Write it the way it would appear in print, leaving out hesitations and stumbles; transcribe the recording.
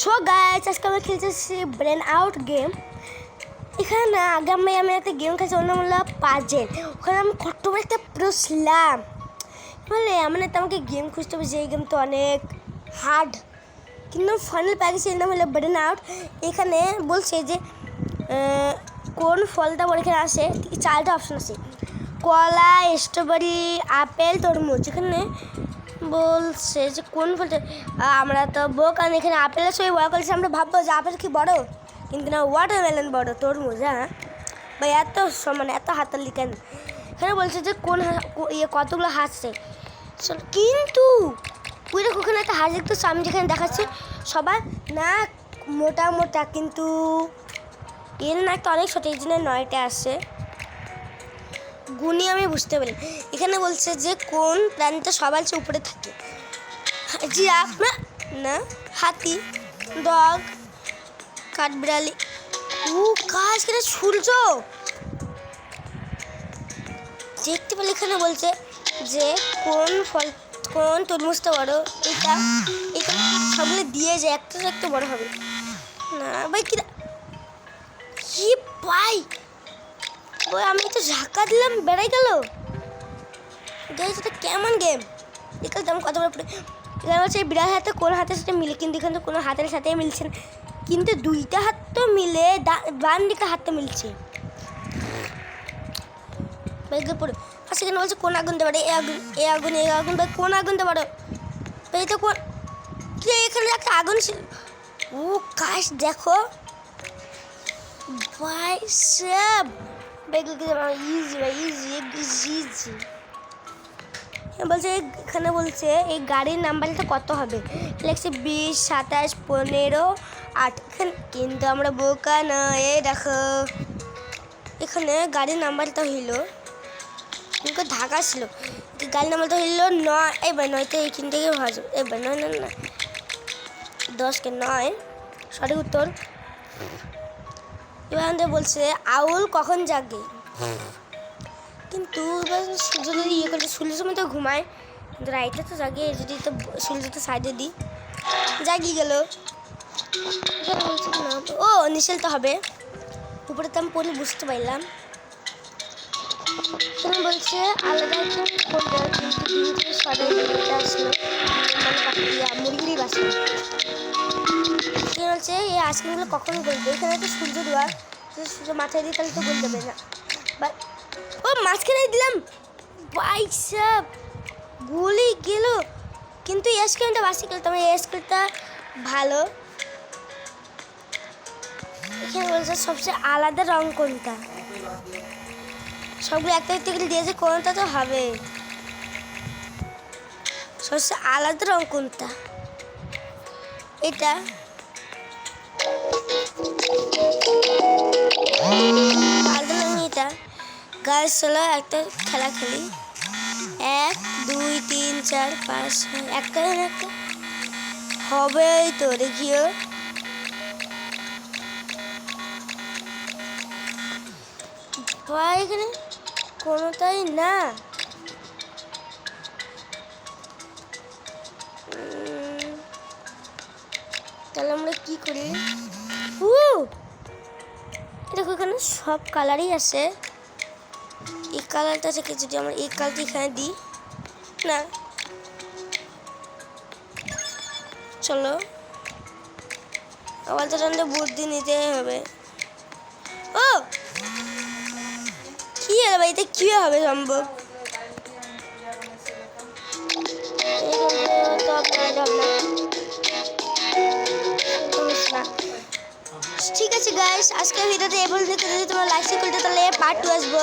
So guys, আজকে আমরা খেলতেছি ব্রেন আউট গেম। এখানে না আগে আমি একটা গেম খেলছি, ওর নাম হলো পাজেল। ওখানে আমি কত একটা প্রসলাম বলে মানে আমাকে গেম খুঁজতে হবে, যে এই গেম তো অনেক হার্ড, কিন্তু ফাইনাল প্যাকেজ এর নাম হলো ব্রেন আউট। এখানে বলছে যে কোন ফলটা বলে এখানে আসে, চারটা অপশন আছে: কলা, স্ট্রবেরি, আপেল, তরমুজ। এখানে বলছে যে কোন ফলটা, আমরা তো কারণ এখানে আপেলের সঙ্গে বড় করেছি, আমরা ভাববো যে আপেল কি বড়, কিন্তু না, ওয়াটারমেলন বড়, তরমুজ। হ্যাঁ ভাই, এত সমান এত হাতালি কেন? এখানে বলছে যে কোন কতগুলো হাসছে, কিন্তু ওই দেখো ওখানে একটা হাঁস দেখতে আমি যেখানে দেখাচ্ছে সবার না মোটা মোটা, কিন্তু এর না একটা অনেক ছোটো, এই জন্য 9টা আসছে। গুণী আমি বুঝতে পারি। এখানে বলছে যে কোন প্রাণীটা সবার চেয়ে উপরে থাকে, জিরাফ না, হাতি, ডগ, কাঠবিড়ালি। গাছ কেন সূর্য দেখতে পেলে। এখানে বলছে যে কোন তরমুজটা বড়, এটা সবগুলো দিয়ে যায়, একটা বড় হবে না ভাই। কি ভাই, ওই আমি তো ঝাঁকা দিলাম, বেড়াই গেল। এটা কেমন গেম? এখানে তেমন কথা বলে এখানে হচ্ছে বিড়াল হাতে কোন হাতের সাথে মিলে, কিন্তু এখানে তো কোনো হাতের সাথে মিলছে না, কিন্তু দুইটা হাত তো মিলে বাম দিকে হাতটা মিলছে। পড়ে সেখানে বলছে কোন আগুন দিতে পারে, এ আগুন ভাই, কোন আগুন দিতে পারো ভাই? তো কোন এখানে একটা আগুন ছিল। কাশ দেখো ভাই, সব ইজি ভাই, ইজি। বলছে এখানে বলছে এই গাড়ির নাম্বারটা কত হবে, লেখছে 20, 27, 15, 8। কিন্তু আমরা বোকা না, এই দেখো এখানে গাড়ির নাম্বারটা হইলো, কিন্তু ঢাকা ছিল, গাড়ির নাম্বারটা হইলো 9। এবার 9 তো এইখান থেকে ভাজো, এবার 9 না 10কে 9 সঠিক উত্তর। এবার আমাদের বলছে আউল কখন জাগে, কিন্তু এবার সূর্য যদি করছে, সূর্যের সময় তো ঘুমায়, কিন্তু রাইটে তো জাগে, যদি তো সূর্যটা সাইডে দিই জাগিয়ে গেল। বলছে না, ও নিশেল তো হবে, উপরে তো আমি পড়ে বুঝতে পারলাম। বলছে আলাদা কোনটা, কিন্তু ডিম থেকে সবাই আসলো, মানে মুরগিরই বাসা। বলছে এই আইসক্রিমগুলো কখন গলবে, এখানে তো সূর্য দেওয়া, সূর্য মাথায় দিই তাহলে তো গল দেবে না, বাট ও মাঝখানে দিলাম ভাই, সব গুলি গেল। কিন্তু এই আইসক্রিমটা বাসি খেলতে, আমার এই আইসক্রিমটা ভালো। এখানে বলছে সবচেয়ে আলাদা রং কোনটা, সবগুলো একটা করে দিয়েছে, কোনটা তো হবে সবচেয়ে আলাদা রং কোনটা, এটা এটা। গাছ চলো একটা খেলা খেলি, 1, 2, 3, 4, 5, 6, একটা হবে তো, দেখিও ভাই, এখানে কোনোটাই না। তাহলে আমরা কি করি? দেখো এখানে সব কালারই আছে, এই কালারটা থেকে যদি আমরা এই কালারটা এখানে দিই না, চলো আবার তো বুদ্ধি নিতে হবে। ও কি হলো ভাই, এটা কি হবে সম্ভব? ঠিক আছে গাইস, আজকের ভিডিওতে এই পর্যন্ত। যদি তোমরা লাইক করতে তাহলে পার্ট 2 আসবো।